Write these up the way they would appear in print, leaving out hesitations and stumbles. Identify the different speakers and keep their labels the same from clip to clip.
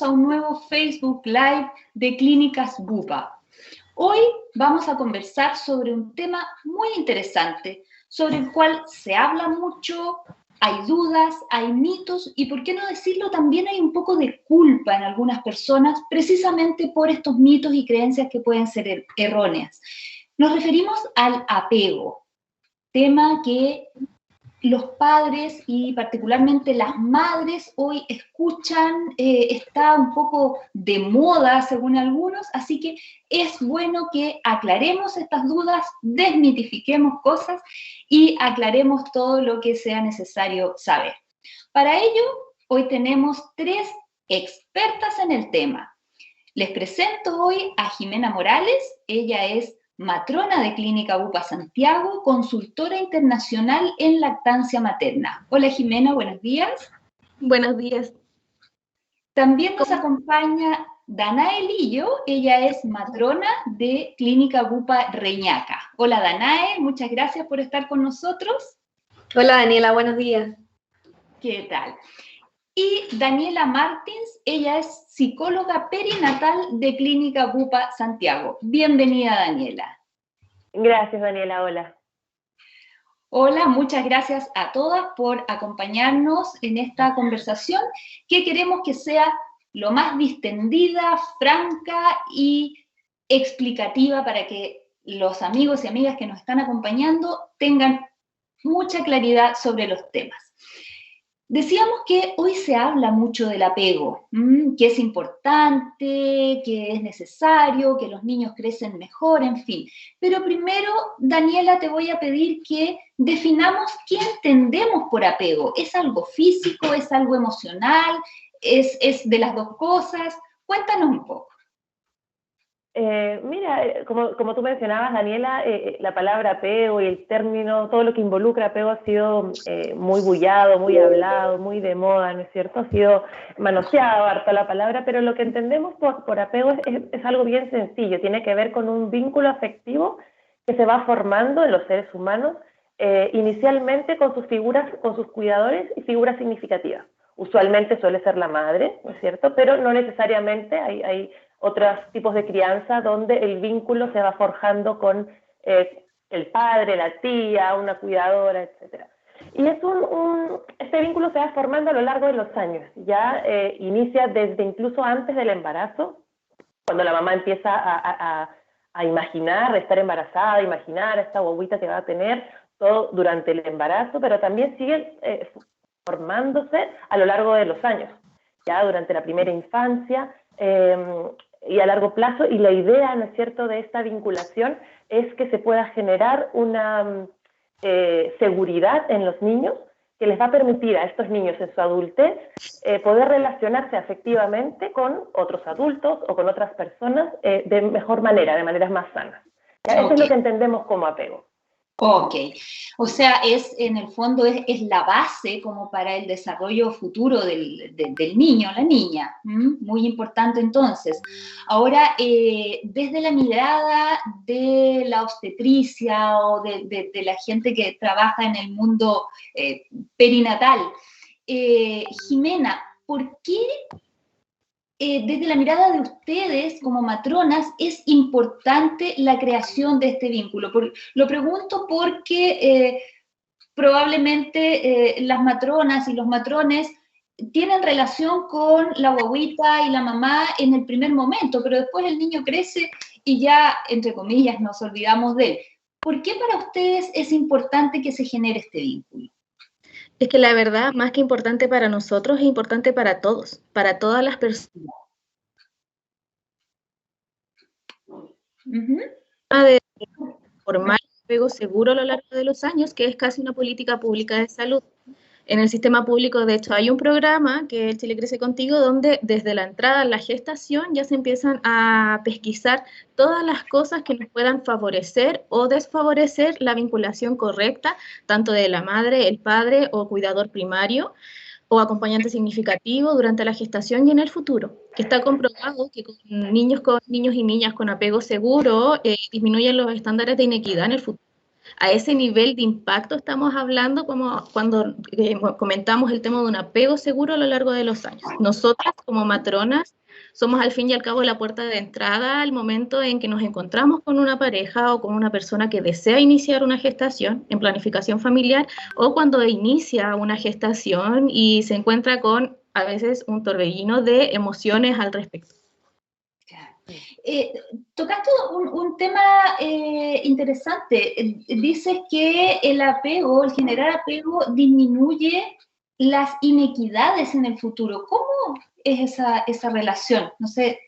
Speaker 1: a un nuevo Facebook Live de Clínicas Bupa. Hoy vamos a conversar sobre un tema muy interesante, sobre el cual se habla mucho, hay dudas, hay mitos y, por qué no decirlo, también hay un poco de culpa en algunas personas precisamente por estos mitos y creencias que pueden ser erróneas. Nos referimos al apego, tema que los padres y particularmente las madres hoy escuchan, está un poco de moda según algunos, así que es bueno que aclaremos estas dudas, desmitifiquemos cosas y aclaremos todo lo que sea necesario saber. Para ello, hoy tenemos 3 expertas en el tema. Les presento hoy a Jimena Morales. Ella es matrona de Clínica Bupa Santiago, consultora internacional en lactancia materna. Hola Jimena, buenos días.
Speaker 2: Buenos días.
Speaker 1: También nos acompaña Danae Lillo, ella es matrona de Clínica Bupa Reñaca. Hola Danae, muchas gracias por estar con nosotros.
Speaker 2: Hola Daniela, buenos días.
Speaker 1: ¿Qué tal? Y Daniela Martins, ella es psicóloga perinatal de Clínica Bupa Santiago. Bienvenida, Daniela.
Speaker 3: Gracias, Daniela, hola.
Speaker 1: Hola, muchas gracias a todas por acompañarnos en esta conversación que queremos que sea lo más distendida, franca y explicativa para que los amigos y amigas que nos están acompañando tengan mucha claridad sobre los temas. Decíamos que hoy se habla mucho del apego, que es importante, que es necesario, que los niños crecen mejor, en fin. Pero primero, Daniela, te voy a pedir que definamos qué entendemos por apego. ¿Es algo físico? ¿Es algo emocional? ¿Es de las dos cosas? Cuéntanos un poco.
Speaker 3: Mira, como tú mencionabas, Daniela, la palabra apego y el término, todo lo que involucra apego ha sido muy bullado, muy hablado, muy de moda, ¿no es cierto? Ha sido manoseado harto la palabra, pero lo que entendemos por apego es algo bien sencillo, tiene que ver con un vínculo afectivo que se va formando en los seres humanos, inicialmente con sus figuras, con sus cuidadores y figuras significativas. Usualmente suele ser la madre, ¿no es cierto? Pero no necesariamente, hay otros tipos de crianza donde el vínculo se va forjando con el padre, la tía, una cuidadora, etc. Y este vínculo se va formando a lo largo de los años. Ya inicia desde incluso antes del embarazo, cuando la mamá empieza a imaginar, a estar embarazada, a imaginar a esta guaguita que va a tener, todo durante el embarazo, pero también sigue formándose a lo largo de los años, ya durante la primera infancia, y a largo plazo, y la idea, ¿no es cierto?, de esta vinculación es que se pueda generar una seguridad en los niños que les va a permitir a estos niños en su adultez poder relacionarse afectivamente con otros adultos o con otras personas de mejor manera, de maneras más sanas. ¿Ya? Eso es lo que entendemos como apego.
Speaker 1: Ok, o sea, en el fondo es la base como para el desarrollo futuro del niño, la niña. Muy importante entonces. Ahora, desde la mirada de la obstetricia o de la gente que trabaja en el mundo perinatal, Jimena, ¿por qué desde la mirada de ustedes como matronas es importante la creación de este vínculo? Lo pregunto porque probablemente las matronas y los matrones tienen relación con la guagüita y la mamá en el primer momento, pero después el niño crece y ya, entre comillas, nos olvidamos de él. ¿Por qué para ustedes es importante que se genere este vínculo?
Speaker 2: Es que la verdad, más que importante para nosotros, es importante para todos, para todas las personas. De formar un apego seguro a lo largo de los años, que es casi una política pública de salud. En el sistema público, de hecho, hay un programa que es Chile Crece Contigo, donde desde la entrada a la gestación ya se empiezan a pesquisar todas las cosas que nos puedan favorecer o desfavorecer la vinculación correcta, tanto de la madre, el padre o cuidador primario, o acompañante significativo durante la gestación y en el futuro. Está comprobado que con niños y niñas con apego seguro disminuyen los estándares de inequidad en el futuro. A ese nivel de impacto estamos hablando como cuando comentamos el tema de un apego seguro a lo largo de los años. Nosotras como matronas somos al fin y al cabo la puerta de entrada al momento en que nos encontramos con una pareja o con una persona que desea iniciar una gestación en planificación familiar, o cuando inicia una gestación y se encuentra con a veces un torbellino de emociones al respecto.
Speaker 1: Tocaste un tema interesante. Dices que el apego, el generar apego, disminuye las inequidades en el futuro. ¿Cómo es esa relación? No sé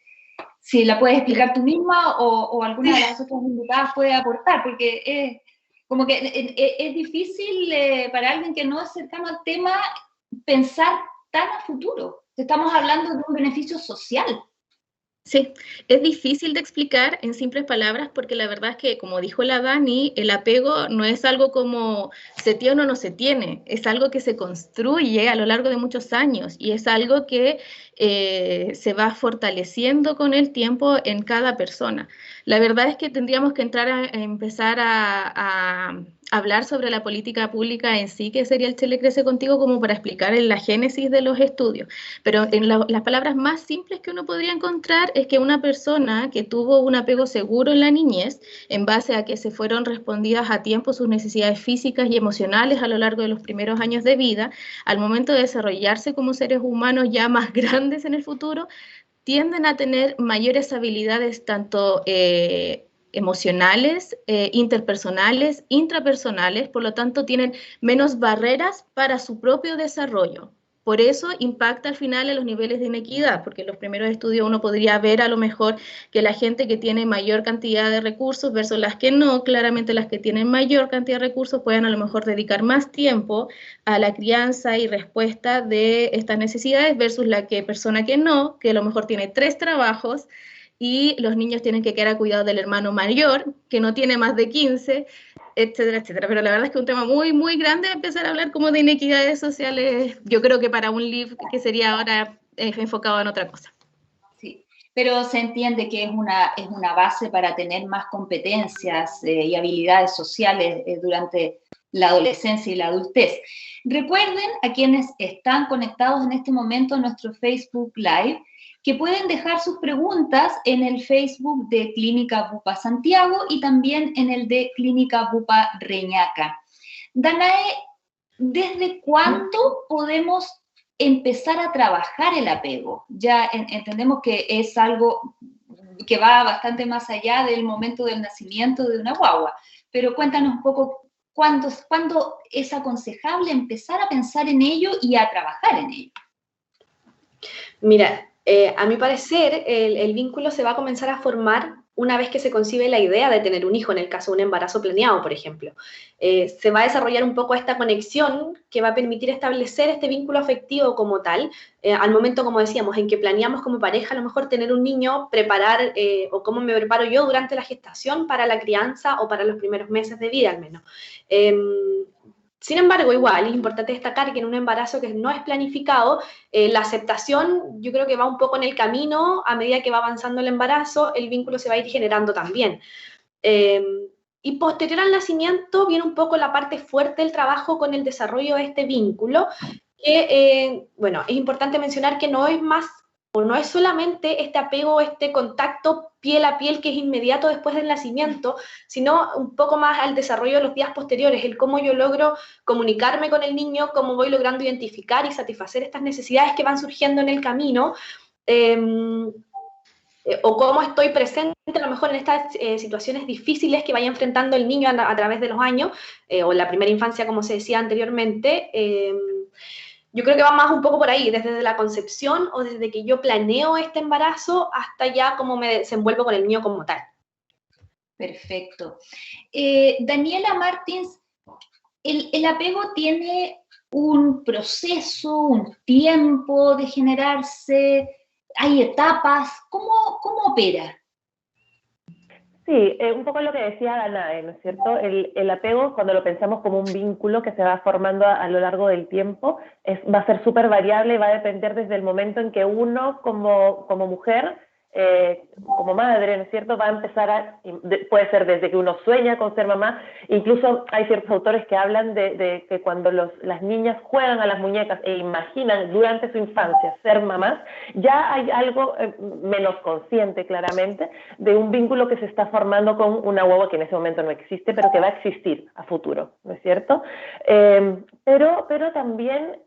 Speaker 1: si la puedes explicar tú misma o alguna de las otras invitadas puede aportar, porque como que es difícil para alguien que no es cercano al tema pensar tan a futuro. Estamos hablando de un beneficio social.
Speaker 2: Sí, es difícil de explicar en simples palabras porque la verdad es que, como dijo la Dani, el apego no es algo como se tiene o no se tiene, es algo que se construye a lo largo de muchos años y es algo que se va fortaleciendo con el tiempo en cada persona. La verdad es que tendríamos que entrar a empezar a hablar sobre la política pública en sí, que sería el Chile Crece Contigo, como para explicar en la génesis de los estudios. Pero en las palabras más simples que uno podría encontrar es que una persona que tuvo un apego seguro en la niñez, en base a que se fueron respondidas a tiempo sus necesidades físicas y emocionales a lo largo de los primeros años de vida, al momento de desarrollarse como seres humanos ya más grandes en el futuro, tienden a tener mayores habilidades tanto emocionales, interpersonales, intrapersonales, por lo tanto tienen menos barreras para su propio desarrollo. Por eso impacta al final en los niveles de inequidad, porque en los primeros estudios uno podría ver a lo mejor que la gente que tiene mayor cantidad de recursos versus las que no, claramente las que tienen mayor cantidad de recursos pueden a lo mejor dedicar más tiempo a la crianza y respuesta de estas necesidades versus la persona que no, que a lo mejor tiene 3 trabajos y los niños tienen que quedar a cuidado del hermano mayor, que no tiene más de 15, etcétera, etcétera. Pero la verdad es que es un tema muy, muy grande empezar a hablar como de inequidades sociales. Yo creo que para un live que sería ahora enfocado en otra cosa.
Speaker 1: Sí, pero se entiende que es una base para tener más competencias y habilidades sociales durante la adolescencia y la adultez. Recuerden a quienes están conectados en este momento a nuestro Facebook Live que pueden dejar sus preguntas en el Facebook de Clínica Bupa Santiago y también en el de Clínica Bupa Reñaca. Danae, ¿desde cuánto podemos empezar a trabajar el apego? Ya entendemos que es algo que va bastante más allá del momento del nacimiento de una guagua, pero cuéntanos un poco cuándo es aconsejable empezar a pensar en ello y a trabajar en ello.
Speaker 4: Mira, a mi parecer, el vínculo se va a comenzar a formar una vez que se concibe la idea de tener un hijo, en el caso de un embarazo planeado, por ejemplo. Se va a desarrollar un poco esta conexión que va a permitir establecer este vínculo afectivo como tal, al momento, como decíamos, en que planeamos como pareja a lo mejor tener un niño, preparar o cómo me preparo yo durante la gestación para la crianza o para los primeros meses de vida al menos. Sin embargo, igual es importante destacar que en un embarazo que no es planificado, la aceptación yo creo que va un poco en el camino, a medida que va avanzando el embarazo, el vínculo se va a ir generando también. Y posterior al nacimiento viene un poco la parte fuerte del trabajo con el desarrollo de este vínculo, que, bueno, es importante mencionar que no es más o no es solamente este apego, este contacto piel a piel que es inmediato después del nacimiento, sino un poco más al desarrollo de los días posteriores, el cómo yo logro comunicarme con el niño, cómo voy logrando identificar y satisfacer estas necesidades que van surgiendo en el camino, o cómo estoy presente a lo mejor en estas situaciones difíciles que vaya enfrentando el niño a través de los años, o en la primera infancia, como se decía anteriormente. Yo creo que va más un poco por ahí, desde la concepción o desde que yo planeo este embarazo hasta ya cómo me desenvuelvo con el niño como tal.
Speaker 1: Perfecto. Daniela Martins, ¿el apego tiene un proceso, un tiempo de generarse? ¿Hay etapas? ¿Cómo opera?
Speaker 3: Sí, un poco lo que decía Danae, ¿no es cierto? El apego, cuando lo pensamos como un vínculo que se va formando a lo largo del tiempo, va a ser súper variable y va a depender desde el momento en que uno como mujer como madre, ¿no es cierto?, va a empezar puede ser desde que uno sueña con ser mamá, incluso hay ciertos autores que hablan de que cuando las niñas juegan a las muñecas e imaginan durante su infancia ser mamás, ya hay algo menos consciente claramente de un vínculo que se está formando con una guagua que en ese momento no existe, pero que va a existir a futuro, ¿no es cierto? Pero también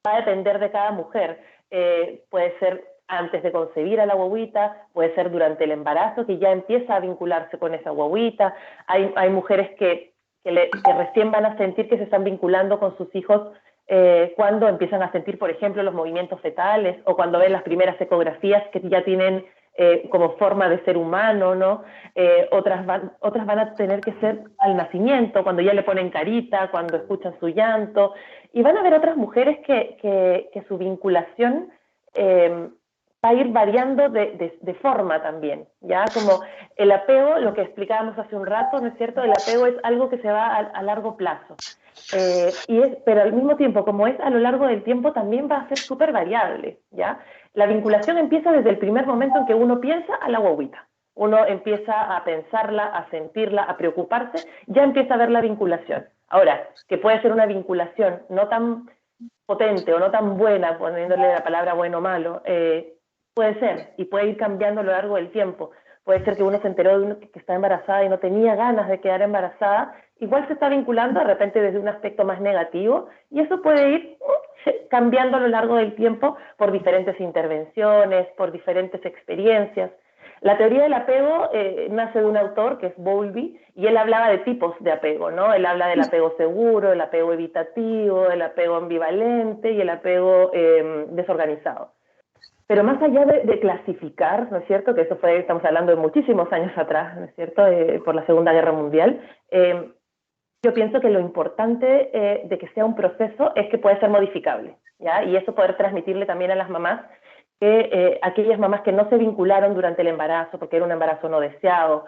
Speaker 3: va a depender de cada mujer, puede ser antes de concebir a la guaguita, puede ser durante el embarazo, que ya empieza a vincularse con esa guaguita. Hay mujeres que recién van a sentir que se están vinculando con sus hijos cuando empiezan a sentir, por ejemplo, los movimientos fetales, o cuando ven las primeras ecografías que ya tienen como forma de ser humano, ¿no? Otras van a tener que ser al nacimiento, cuando ya le ponen carita, cuando escuchan su llanto, y van a haber otras mujeres que su vinculación va a ir variando de forma también, ¿ya? Como el apego, lo que explicábamos hace un rato, ¿no es cierto? El apego es algo que se va a largo plazo, pero al mismo tiempo, como es a lo largo del tiempo, también va a ser súper variable, ¿ya? La vinculación empieza desde el primer momento en que uno piensa a la guaguita. Uno empieza a pensarla, a sentirla, a preocuparse, ya empieza a ver la vinculación. Ahora, que puede ser una vinculación no tan potente o no tan buena, poniéndole la palabra bueno o malo, puede ser, y puede ir cambiando a lo largo del tiempo. Puede ser que uno se enteró de que está embarazada y no tenía ganas de quedar embarazada, igual se está vinculando de repente desde un aspecto más negativo, y eso puede ir cambiando a lo largo del tiempo por diferentes intervenciones, por diferentes experiencias. La teoría del apego nace de un autor que es Bowlby, y él hablaba de tipos de apego, ¿no? Él habla del apego seguro, el apego evitativo, el apego ambivalente y el apego desorganizado. Pero más allá de clasificar, ¿no es cierto?, que eso estamos hablando de muchísimos años atrás, ¿no es cierto?, por la Segunda Guerra Mundial, yo pienso que lo importante de que sea un proceso es que puede ser modificable, ¿ya? Y eso poder transmitirle también a las mamás, que aquellas mamás que no se vincularon durante el embarazo, porque era un embarazo no deseado,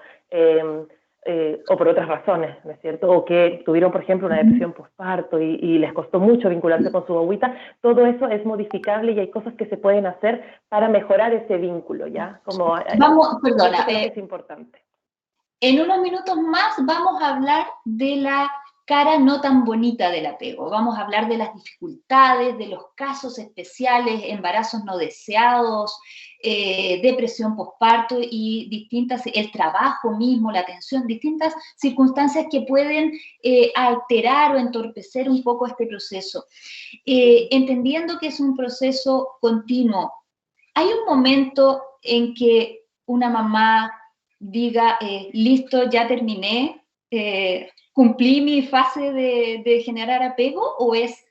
Speaker 3: o por otras razones, ¿no es cierto? O que tuvieron, por ejemplo, una depresión postparto y les costó mucho vincularse con su guaguita, todo eso es modificable y hay cosas que se pueden hacer para mejorar ese vínculo, ¿ya?
Speaker 1: Perdona,
Speaker 3: es importante.
Speaker 1: En unos minutos más vamos a hablar de la cara no tan bonita del apego. Vamos a hablar de las dificultades, de los casos especiales, embarazos no deseados, depresión postparto y el trabajo mismo, la atención, distintas circunstancias que pueden alterar o entorpecer un poco este proceso. Entendiendo que es un proceso continuo, hay un momento en que una mamá diga, listo, ya terminé, cumplí mi fase de generar apego, o es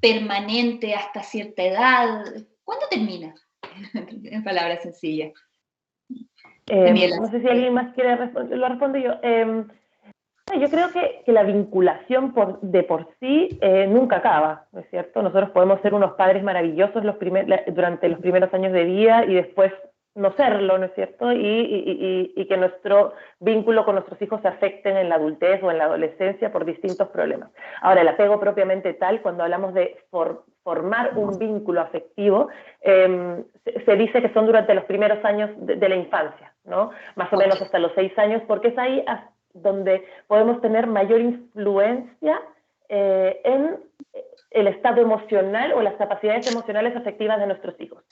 Speaker 1: permanente hasta cierta edad? ¿Cuándo termina? En palabras sencillas.
Speaker 3: No sé si alguien más quiere responder, lo respondo yo. Yo creo que la vinculación de por sí nunca acaba, ¿no es cierto? Nosotros podemos ser unos padres maravillosos durante los primeros años de vida y después no serlo, ¿no es cierto? Y que nuestro vínculo con nuestros hijos se afecten en la adultez o en la adolescencia por distintos problemas. Ahora, el apego propiamente tal, cuando hablamos de formar un vínculo afectivo, se dice que son durante los primeros años de la infancia, ¿no? Más o menos hasta los 6 años, porque es ahí donde podemos tener mayor influencia en el estado emocional o las capacidades emocionales afectivas de nuestros hijos.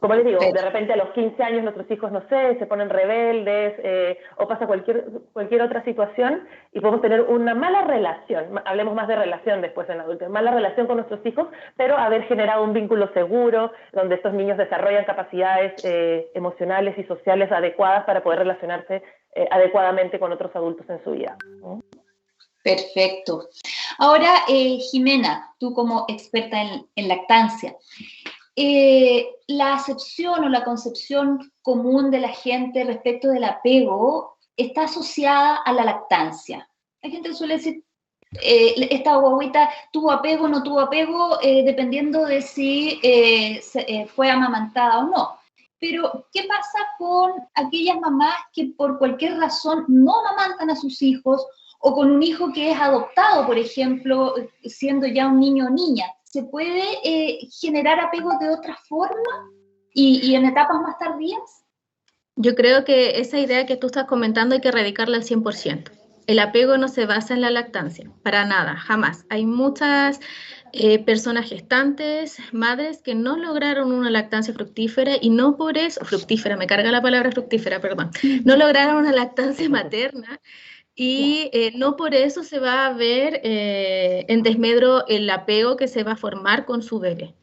Speaker 3: Como les digo, de repente a los 15 años nuestros hijos, no sé, se ponen rebeldes o pasa cualquier otra situación y podemos tener una mala relación, hablemos más de relación después en la adultez, mala relación con nuestros hijos, pero haber generado un vínculo seguro donde estos niños desarrollan capacidades emocionales y sociales adecuadas para poder relacionarse adecuadamente con otros adultos en su vida.
Speaker 1: Perfecto. Ahora, Jimena, tú como experta en lactancia, la acepción o la concepción común de la gente respecto del apego está asociada a la lactancia. Hay gente que suele decir, esta guaguita tuvo apego o no tuvo apego, dependiendo de si fue amamantada o no. Pero, ¿qué pasa con aquellas mamás que por cualquier razón no amamantan a sus hijos, o con un hijo que es adoptado, por ejemplo, siendo ya un niño o niña? ¿Se puede generar apego de otra forma? ¿Y en etapas más tardías?
Speaker 2: Yo creo que esa idea que tú estás comentando hay que erradicarla al 100%. El apego no se basa en la lactancia, para nada, jamás. Hay muchas personas gestantes, madres, que no lograron una lactancia fructífera y no por eso, fructífera, me carga la palabra fructífera, perdón, no lograron una lactancia materna y no por eso se va a ver en desmedro el apego que se va a formar con su bebé.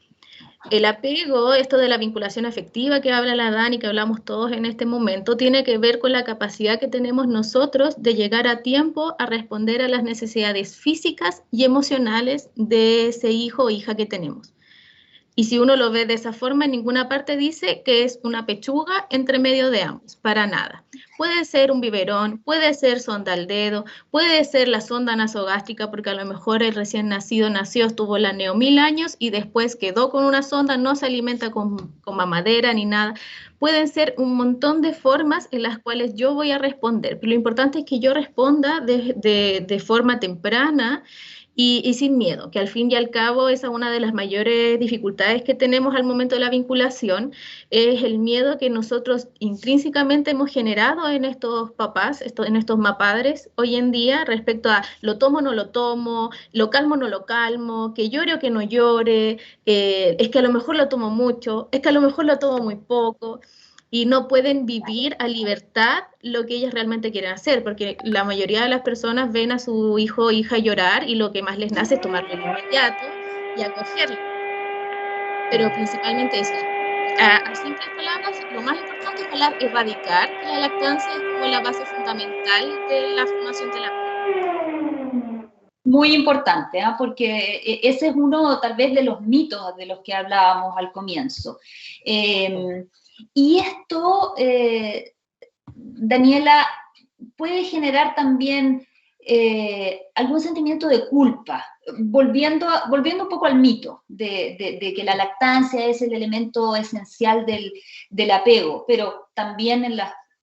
Speaker 2: El apego, esto de la vinculación afectiva que habla la Dani, que hablamos todos en este momento, tiene que ver con la capacidad que tenemos nosotros de llegar a tiempo a responder a las necesidades físicas y emocionales de ese hijo o hija que tenemos. Y si uno lo ve de esa forma, en ninguna parte dice que es una pechuga entre medio de ambos, para nada. Puede ser un biberón, puede ser sonda al dedo, puede ser la sonda nasogástrica, porque a lo mejor el recién nacido nació, estuvo la neo 1000 años y después quedó con una sonda, no se alimenta con mamadera ni nada. Pueden ser un montón de formas en las cuales yo voy a responder, pero lo importante es que yo responda de forma temprana y sin miedo, que al fin y al cabo esa es una de las mayores dificultades que tenemos al momento de la vinculación, es el miedo que nosotros intrínsecamente hemos generado en estos papás, en estos mapadres hoy en día respecto a lo tomo o no lo tomo, lo calmo o no lo calmo, que llore o que no llore, es que a lo mejor lo tomo mucho, es que a lo mejor lo tomo muy poco. Y no pueden vivir a libertad lo que ellas realmente quieren hacer, porque la mayoría de las personas ven a su hijo o hija llorar y lo que más les nace es tomarlo de inmediato y acogerlo. Pero principalmente eso. A simples palabras, lo más importante es erradicar que la lactancia es como la base fundamental de la formación de la vida.
Speaker 1: Muy importante, ¿eh? Porque ese es uno tal vez de los mitos de los que hablábamos al comienzo. Y esto, Daniela, puede generar también algún sentimiento de culpa, volviendo un poco al mito de que la lactancia es el elemento esencial del apego, pero también en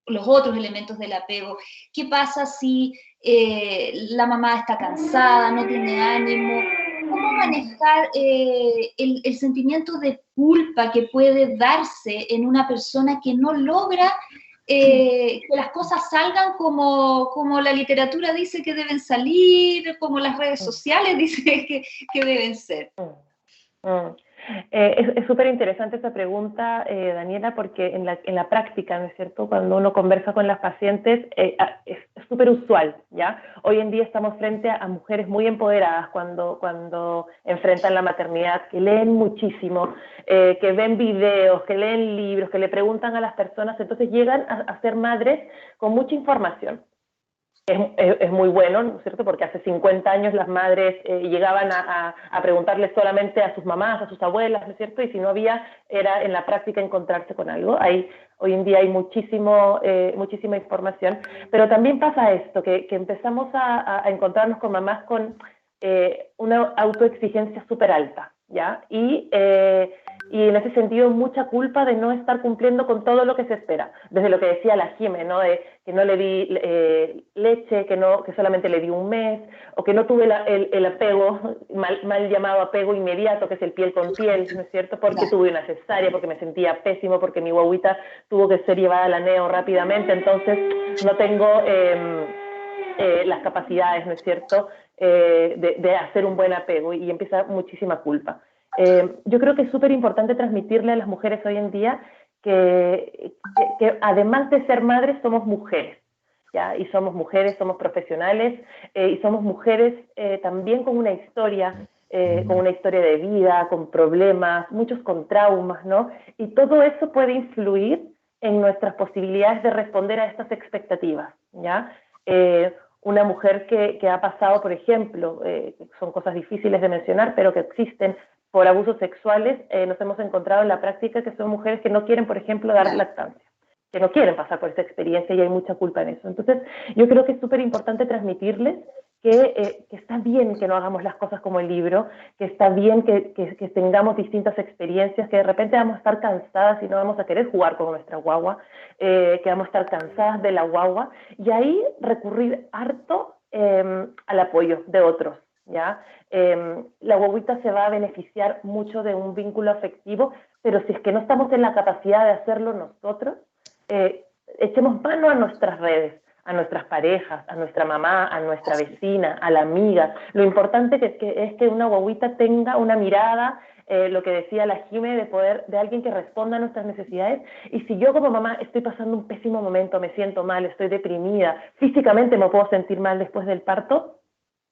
Speaker 1: los otros elementos del apego. ¿Qué pasa si la mamá está cansada, no tiene ánimo? ¿Cómo manejar el sentimiento de culpa que puede darse en una persona que no logra que las cosas salgan como la literatura dice que deben salir, como las redes sociales dicen que deben ser?
Speaker 3: Es súper interesante esta pregunta, Daniela, porque en la práctica, ¿no es cierto?, cuando uno conversa con las pacientes, es súper usual, ¿ya? Hoy en día estamos frente a mujeres muy empoderadas cuando enfrentan la maternidad, que leen muchísimo, que ven videos, que leen libros, que le preguntan a las personas, entonces llegan a ser madres con mucha información. Es muy bueno, ¿no es cierto?, porque hace 50 años las madres llegaban a preguntarles solamente a sus mamás, a sus abuelas, ¿no es cierto?, y si no había, era en la práctica encontrarse con algo. Hoy en día hay muchísima información, pero también pasa esto, que empezamos a encontrarnos con mamás con una autoexigencia súper alta, ¿ya? Y en ese sentido mucha culpa de no estar cumpliendo con todo lo que se espera, desde lo que decía la Jime, ¿no?, de que no le di leche, que solamente le di un mes, o que no tuve el apego, mal llamado apego inmediato, que es el piel con piel, ¿no es cierto?, porque tuve una cesárea, porque me sentía pésimo, porque mi guaguita tuvo que ser llevada a la neo rápidamente, entonces no tengo las capacidades, ¿no es cierto?, de hacer un buen apego, y empieza muchísima culpa. Yo creo que es súper importante transmitirle a las mujeres hoy en día que además de ser madres somos mujeres, ¿ya? Y somos mujeres, somos profesionales, y somos mujeres también con una historia de vida, con problemas, muchos con traumas, ¿no? Y todo eso puede influir en nuestras posibilidades de responder a estas expectativas, ¿ya? Una mujer que ha pasado, por ejemplo, son cosas difíciles de mencionar, pero que existen, por abusos sexuales, nos hemos encontrado en la práctica que son mujeres que no quieren, por ejemplo, dar lactancia, que no quieren pasar por esa experiencia, y hay mucha culpa en eso. Entonces, yo creo que es súper importante transmitirles que está bien que no hagamos las cosas como el libro, que está bien que tengamos distintas experiencias, que de repente vamos a estar cansadas y no vamos a querer jugar con nuestra guagua, que vamos a estar cansadas de la guagua, y ahí recurrir harto al apoyo de otros, ¿ya? La guaguita se va a beneficiar mucho de un vínculo afectivo, pero si es que no estamos en la capacidad de hacerlo nosotros, echemos mano a nuestras redes, a nuestras parejas, a nuestra mamá, a nuestra vecina, a la amiga. Lo importante es que una guagüita tenga una mirada, lo que decía la Jime, de alguien que responda a nuestras necesidades. Y si yo como mamá estoy pasando un pésimo momento, me siento mal, estoy deprimida, físicamente me puedo sentir mal después del parto,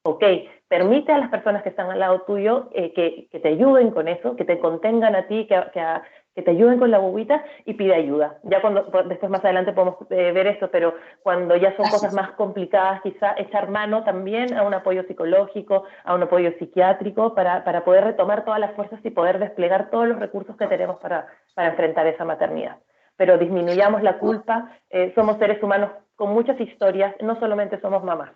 Speaker 3: ok, permite a las personas que están al lado tuyo que te ayuden con eso, que te contengan a ti, que te ayuden con la bobita y pide ayuda. Ya después más adelante podemos ver esto, pero cuando ya son cosas más complicadas, quizá echar mano también a un apoyo psicológico, a un apoyo psiquiátrico, para poder retomar todas las fuerzas y poder desplegar todos los recursos que tenemos para enfrentar esa maternidad. Pero disminuyamos la culpa, somos seres humanos con muchas historias, no solamente somos mamás.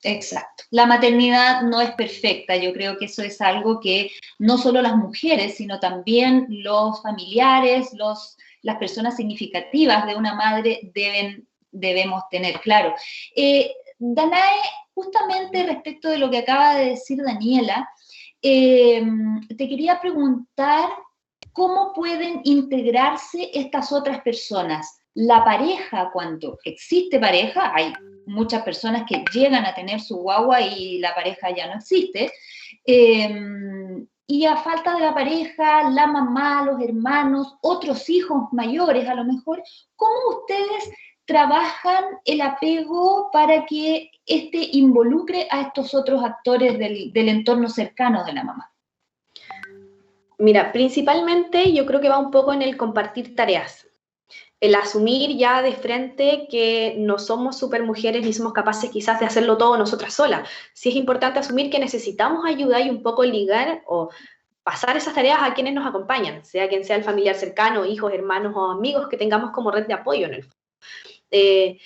Speaker 1: Exacto. La maternidad no es perfecta. Yo creo que eso es algo que no solo las mujeres, sino también los familiares, las personas significativas de una madre debemos tener claro. Danae, justamente respecto de lo que acaba de decir Daniela, te quería preguntar cómo pueden integrarse estas otras personas. La pareja, cuando existe pareja, hay muchas personas que llegan a tener su guagua y la pareja ya no existe. Y a falta de la pareja, la mamá, los hermanos, otros hijos mayores a lo mejor, ¿cómo ustedes trabajan el apego para que este involucre a estos otros actores del entorno cercano de la mamá?
Speaker 4: Mira, principalmente yo creo que va un poco en el compartir tareas. El asumir ya de frente que no somos supermujeres ni somos capaces quizás de hacerlo todo nosotras solas. Sí es importante asumir que necesitamos ayuda y un poco ligar o pasar esas tareas a quienes nos acompañan, sea quien sea el familiar cercano, hijos, hermanos o amigos que tengamos como red de apoyo en el fondo.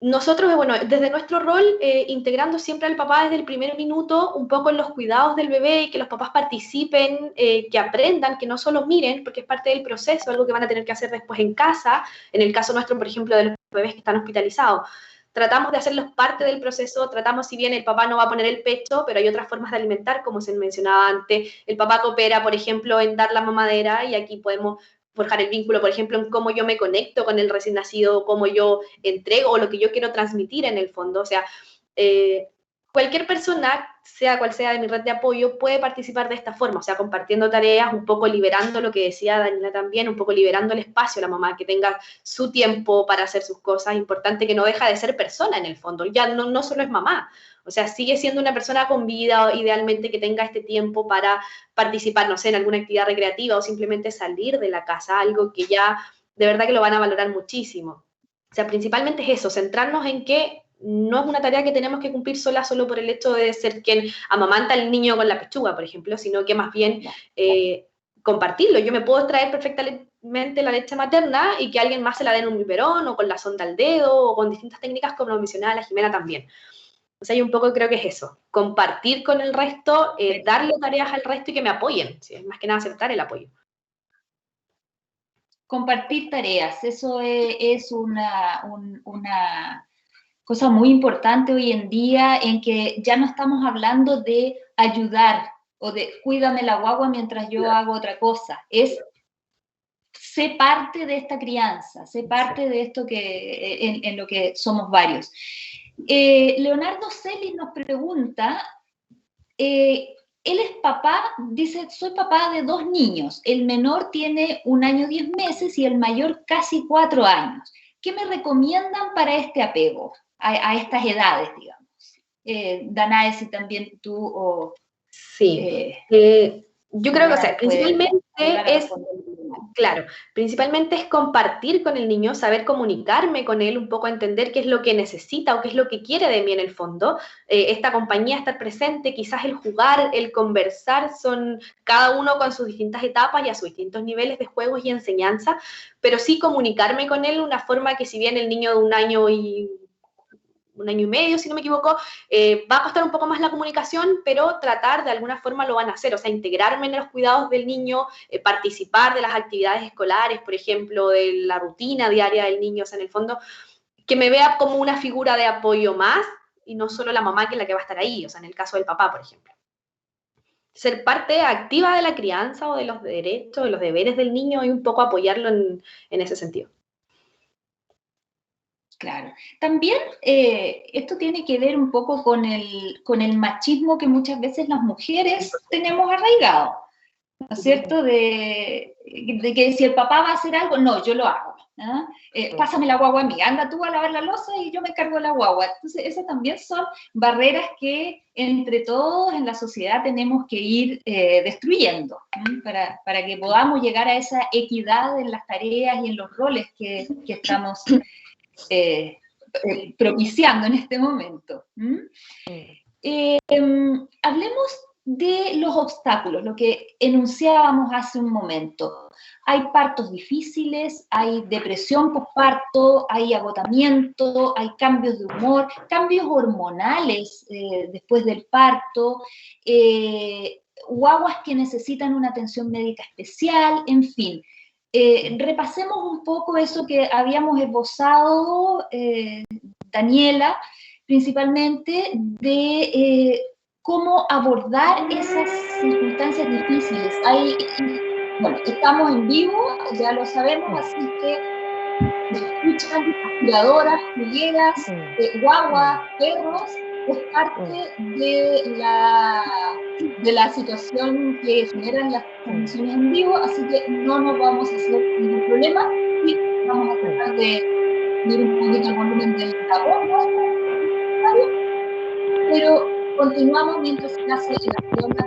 Speaker 4: Nosotros, bueno, desde nuestro rol, integrando siempre al papá desde el primer minuto, un poco en los cuidados del bebé y que los papás participen, que aprendan, que no solo miren, porque es parte del proceso, algo que van a tener que hacer después en casa, en el caso nuestro, por ejemplo, de los bebés que están hospitalizados. Tratamos de hacerlos parte del proceso, tratamos, si bien el papá no va a poner el pecho, pero hay otras formas de alimentar, como se mencionaba antes, el papá coopera, por ejemplo, en dar la mamadera, y aquí podemos forjar el vínculo, por ejemplo, en cómo yo me conecto con el recién nacido, cómo yo entrego o lo que yo quiero transmitir en el fondo. O sea, cualquier persona, sea cual sea de mi red de apoyo, puede participar de esta forma, o sea, compartiendo tareas, un poco liberando lo que decía Daniela también, un poco liberando el espacio a la mamá, que tenga su tiempo para hacer sus cosas. Importante que no deja de ser persona en el fondo, ya no solo es mamá. O sea, sigue siendo una persona con vida, idealmente que tenga este tiempo para participar, no sé, en alguna actividad recreativa o simplemente salir de la casa, algo que ya de verdad que lo van a valorar muchísimo. O sea, principalmente es eso, centrarnos en que no es una tarea que tenemos que cumplir sola solo por el hecho de ser quien amamanta al niño con la pechuga, por ejemplo, sino que más bien compartirlo. Yo me puedo extraer perfectamente la leche materna y que alguien más se la dé en un biberón o con la sonda al dedo o con distintas técnicas como lo mencionaba la Jimena también. O sea, yo un poco creo que es eso, compartir con el resto, darle tareas al resto y que me apoyen, ¿sí? Es más que nada aceptar el apoyo.
Speaker 1: Compartir tareas, eso es una cosa muy importante hoy en día, en que ya no estamos hablando de ayudar o de cuídame la guagua mientras yo hago otra cosa, es sé parte de esta crianza, sé parte de esto en lo que somos varios. Leonardo Celis nos pregunta, él es papá, dice, soy papá de 2 niños, el menor tiene 1 año 10 meses y el mayor casi 4 años. ¿Qué me recomiendan para este apego a estas edades, digamos? Danae, si también tú o...
Speaker 4: Sí, yo creo que, o sea, principalmente es... Claro, principalmente es compartir con el niño, saber comunicarme con él, un poco entender qué es lo que necesita o qué es lo que quiere de mí en el fondo. Esta compañía, estar presente, quizás el jugar, el conversar, son cada uno con sus distintas etapas y a sus distintos niveles de juegos y enseñanza, pero sí comunicarme con él de una forma que si bien el niño de 1 año y 1 año y medio, si no me equivoco, va a costar un poco más la comunicación, pero tratar de alguna forma lo van a hacer, o sea, integrarme en los cuidados del niño, participar de las actividades escolares, por ejemplo, de la rutina diaria del niño, o sea, en el fondo, que me vea como una figura de apoyo más y no solo la mamá que es la que va a estar ahí, o sea, en el caso del papá, por ejemplo. ser parte activa de la crianza o de los derechos, de los deberes del niño y un poco apoyarlo en ese sentido.
Speaker 1: Claro. También esto tiene que ver un poco con el machismo que muchas veces las mujeres tenemos arraigado, ¿no es cierto? De que si el papá va a hacer algo, no, yo lo hago. ¿Ah? Pásame la guagua a mí, anda tú a lavar la loza y yo me encargo de la guagua. Entonces, esas también son barreras que entre todos en la sociedad tenemos que ir destruyendo, ¿sí? Para que podamos llegar a esa equidad en las tareas y en los roles que estamos propiciando en este momento. Hablemos de los obstáculos, lo que enunciábamos hace un momento. Hay partos difíciles, hay depresión postparto, hay agotamiento, hay cambios de humor, cambios hormonales después del parto, guaguas que necesitan una atención médica especial, en fin. Repasemos un poco eso que habíamos esbozado, Daniela, principalmente de cómo abordar esas circunstancias difíciles. Bueno, estamos en vivo, ya lo sabemos, así que me escuchan aspiradoras, jugueras, guaguas, perros, es parte de la situación que generan las transmisiones en vivo, así que no nos vamos a hacer ningún problema y vamos a tratar de subir un poquito el volumen de la voz, pero continuamos mientras se hace la pregunta.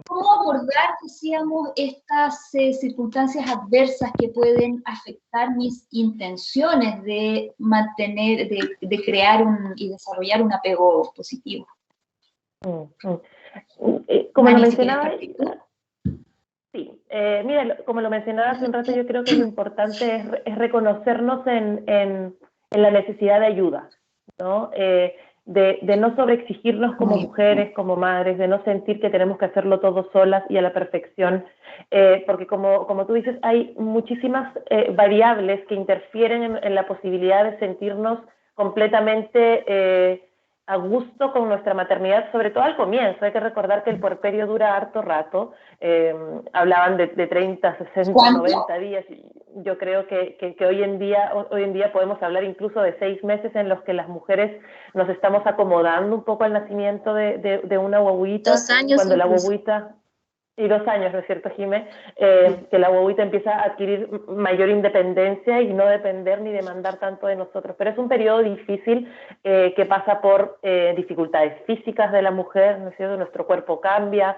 Speaker 1: ¿Cómo abordar, decíamos, estas circunstancias adversas que pueden afectar mis intenciones de mantener, de crear y desarrollar un apego positivo?
Speaker 3: Como lo mencionaba, sí, mira, como lo mencionaba hace un rato, yo creo que lo importante es reconocernos en la necesidad de ayuda, ¿no? De no sobreexigirnos como mujeres, como madres, de no sentir que tenemos que hacerlo todo solas y a la perfección, porque como tú dices, hay muchísimas variables que interfieren en la posibilidad de sentirnos completamente a gusto con nuestra maternidad, sobre todo al comienzo. Hay que recordar que el puerperio dura harto rato, hablaban de 30, 60, ¿cuánto? 90 días. Yo creo que hoy en día podemos hablar incluso de 6 meses en los que las mujeres nos estamos acomodando un poco al nacimiento de una guaguita.
Speaker 2: 2 años
Speaker 3: cuando
Speaker 2: incluso.
Speaker 3: La guaguita... Y 2 años, ¿no es cierto, Jimé? Que la guaguita empieza a adquirir mayor independencia y no depender ni demandar tanto de nosotros. Pero es un periodo difícil que pasa por dificultades físicas de la mujer, ¿no es cierto? Nuestro cuerpo cambia,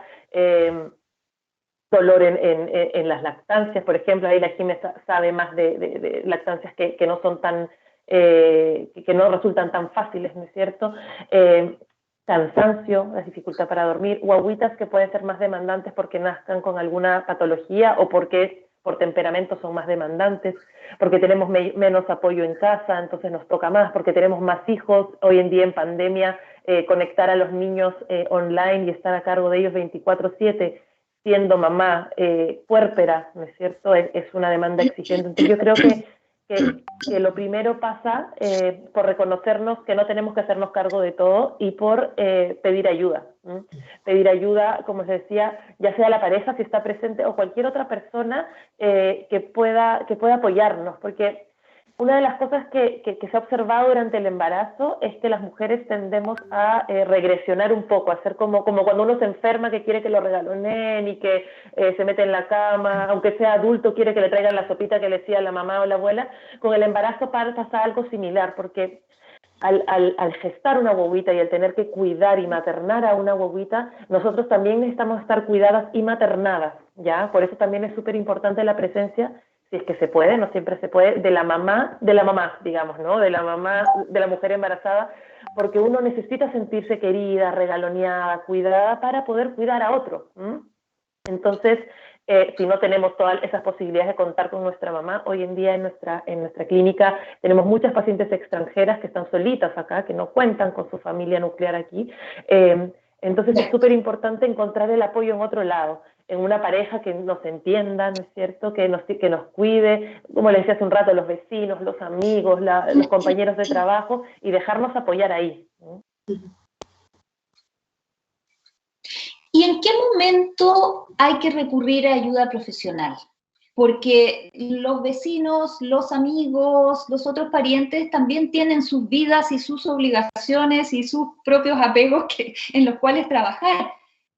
Speaker 3: dolor en las lactancias, por ejemplo. Ahí la Jimé sabe más de lactancias que no son tan, que no resultan tan fáciles, ¿no es cierto? Cansancio, la dificultad para dormir, guaguitas que pueden ser más demandantes porque nazcan con alguna patología o porque por temperamento son más demandantes, porque tenemos menos apoyo en casa, entonces nos toca más, porque tenemos más hijos, hoy en día en pandemia, conectar a los niños online y estar a cargo de ellos 24/7, siendo mamá puérpera, ¿no es cierto? Es una demanda exigente. Entonces yo creo que lo primero pasa por reconocernos que no tenemos que hacernos cargo de todo y por pedir ayuda. Pedir ayuda, como se decía, ya sea la pareja si está presente o cualquier otra persona que pueda apoyarnos, porque una de las cosas que se ha observado durante el embarazo es que las mujeres tendemos a regresionar un poco, a ser como cuando uno se enferma que quiere que lo regaloneen y que se mete en la cama, aunque sea adulto quiere que le traigan la sopita que le hacía la mamá o la abuela. Con el embarazo pasa algo similar, porque al gestar una guaguita y al tener que cuidar y maternar a una guaguita, nosotros también necesitamos estar cuidadas y maternadas, ¿ya? Por eso también es súper importante la presencia, si es que se puede, no siempre se puede, de la mamá, digamos, ¿no? De la mamá, de la mujer embarazada, porque uno necesita sentirse querida, regaloneada, cuidada para poder cuidar a otro. Entonces, si no tenemos todas esas posibilidades de contar con nuestra mamá, hoy en día en nuestra clínica tenemos muchas pacientes extranjeras que están solitas acá, que no cuentan con su familia nuclear aquí. Entonces es súper importante encontrar el apoyo en otro lado, en una pareja que nos entienda, ¿no es cierto?, que nos cuide, como le decía hace un rato, los vecinos, los amigos, los compañeros de trabajo, y dejarnos apoyar ahí.
Speaker 1: ¿Y en qué momento hay que recurrir a ayuda profesional? Porque los vecinos, los amigos, los otros parientes también tienen sus vidas y sus obligaciones y sus propios apegos en los cuales trabajar.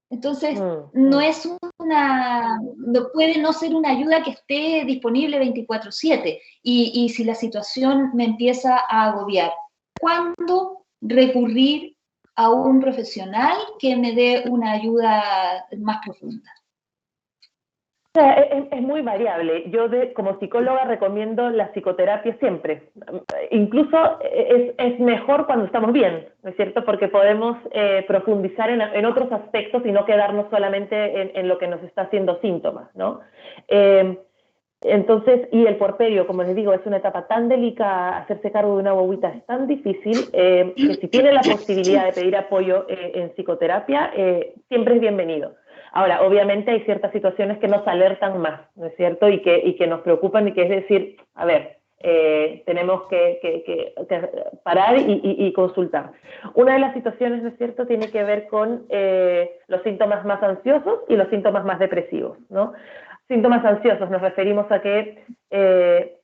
Speaker 1: Entonces, no es no puede no ser una ayuda que esté disponible 24/7. Y si la situación me empieza a agobiar, ¿cuándo recurrir a un profesional que me dé una ayuda más profunda?
Speaker 3: Es muy variable. Yo como psicóloga recomiendo la psicoterapia siempre. Incluso es mejor cuando estamos bien, ¿no es cierto? Porque podemos profundizar en otros aspectos y no quedarnos solamente en lo que nos está haciendo síntomas, ¿no? Entonces, y el puerperio, como les digo, es una etapa tan delicada, hacerse cargo de una guaguita es tan difícil, que si tiene la posibilidad de pedir apoyo en psicoterapia, siempre es bienvenido. Ahora, obviamente hay ciertas situaciones que nos alertan más, ¿no es cierto? Y que nos preocupan, y que es decir, a ver, tenemos que parar y consultar. Una de las situaciones, ¿no es cierto?, tiene que ver con los síntomas más ansiosos y los síntomas más depresivos, ¿no? Síntomas ansiosos nos referimos a que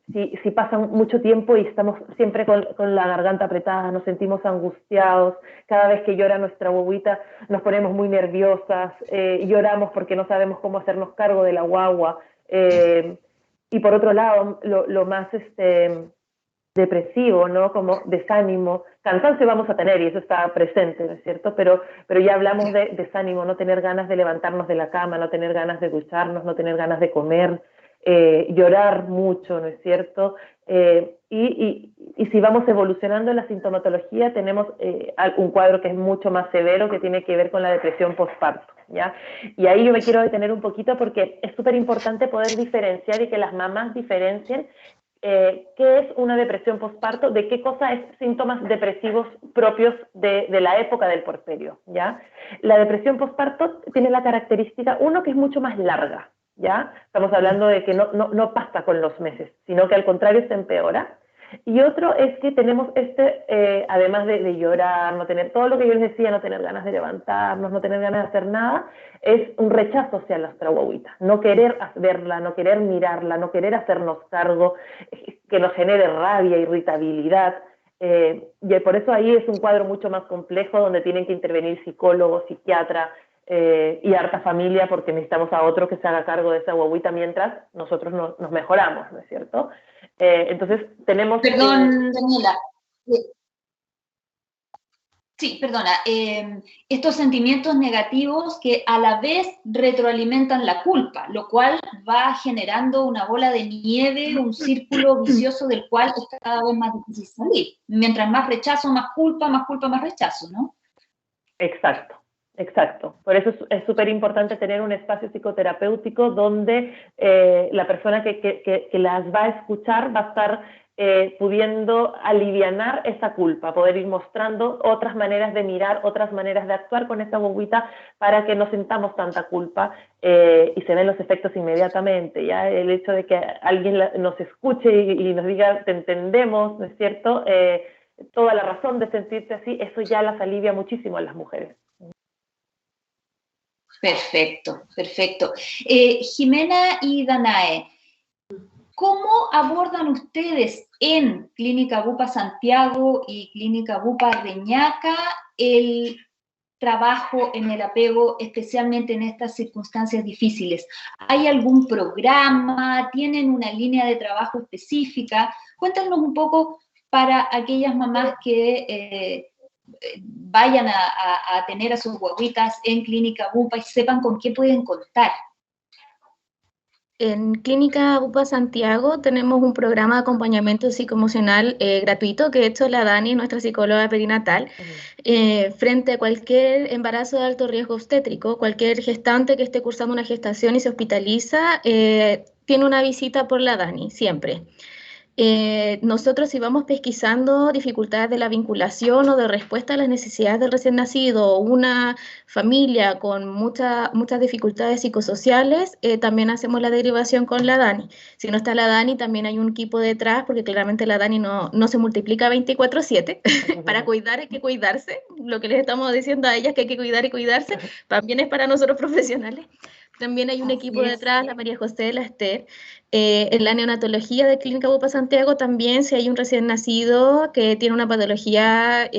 Speaker 3: si pasan mucho tiempo y estamos siempre con la garganta apretada, nos sentimos angustiados, cada vez que llora nuestra guaguita nos ponemos muy nerviosas, lloramos porque no sabemos cómo hacernos cargo de la guagua. Y por otro lado, lo más depresivo, ¿no? Como desánimo, cansancio vamos a tener y eso está presente, ¿no es cierto? Pero ya hablamos de desánimo, no tener ganas de levantarnos de la cama, no tener ganas de ducharnos, no tener ganas de comer, llorar mucho, ¿no es cierto? Y si vamos evolucionando en la sintomatología, tenemos un cuadro que es mucho más severo, que tiene que ver con la depresión postparto, ¿ya? Y ahí yo me quiero detener un poquito porque es súper importante poder diferenciar y que las mamás diferencien qué es una depresión postparto, de qué cosa es síntomas depresivos propios de la época del puerperio, ¿ya? La depresión postparto tiene la característica, uno, que es mucho más larga, ¿ya? Estamos hablando de que no pasa con los meses, sino que al contrario se empeora. Y otro es que tenemos además de llorar, no tener, todo lo que yo les decía, no tener ganas de levantarnos, no tener ganas de hacer nada, es un rechazo hacia nuestra guaguita, no querer verla, no querer mirarla, no querer hacernos cargo, que nos genere rabia, irritabilidad. Y por eso ahí es un cuadro mucho más complejo, donde tienen que intervenir psicólogos, psiquiatra, y harta familia, porque necesitamos a otro que se haga cargo de esa guaguita mientras nosotros nos mejoramos, ¿no es cierto? Entonces tenemos...
Speaker 1: Perdón, Daniela. Sí, perdona. Estos sentimientos negativos que a la vez retroalimentan la culpa, lo cual va generando una bola de nieve, un círculo vicioso del cual es cada vez más difícil salir. Mientras más rechazo, más culpa, más rechazo, ¿no?
Speaker 3: Exacto. Exacto. Por eso es súper importante tener un espacio psicoterapéutico donde la persona que las va a escuchar va a estar pudiendo alivianar esa culpa, poder ir mostrando otras maneras de mirar, otras maneras de actuar con esta guaguita para que no sintamos tanta culpa y se ven los efectos inmediatamente. ¿Ya? El hecho de que alguien nos escuche y nos diga, te entendemos, ¿no es cierto?, toda la razón de sentirse así, eso ya las alivia muchísimo a las mujeres.
Speaker 1: Perfecto, perfecto. Jimena y Danae, ¿cómo abordan ustedes en Clínica Bupa Santiago y Clínica Bupa Reñaca el trabajo en el apego, especialmente en estas circunstancias difíciles? ¿Hay algún programa? ¿Tienen una línea de trabajo específica? Cuéntanos un poco para aquellas mamás que vayan a tener a sus guaguitas en Clínica Bupa y sepan con qué pueden contar.
Speaker 2: En Clínica Bupa Santiago tenemos un programa de acompañamiento psicoemocional gratuito que de hecho la Dani, nuestra psicóloga perinatal, frente a cualquier embarazo de alto riesgo obstétrico, cualquier gestante que esté cursando una gestación y se hospitaliza, tiene una visita por la Dani, siempre. nosotros si vamos pesquisando dificultades de la vinculación o de respuesta a las necesidades del recién nacido, una familia con muchas dificultades psicosociales, también hacemos la derivación con la Dani. Si no está la Dani, también hay un equipo detrás, porque claramente la Dani no se multiplica 24/7. Para cuidar hay que cuidarse. Lo que les estamos diciendo a ellas que hay que cuidar y cuidarse, también es para nosotros profesionales. También hay un equipo detrás, la María José, la Esther. En la neonatología de Clínica Bupa Santiago también, si hay un recién nacido que tiene una patología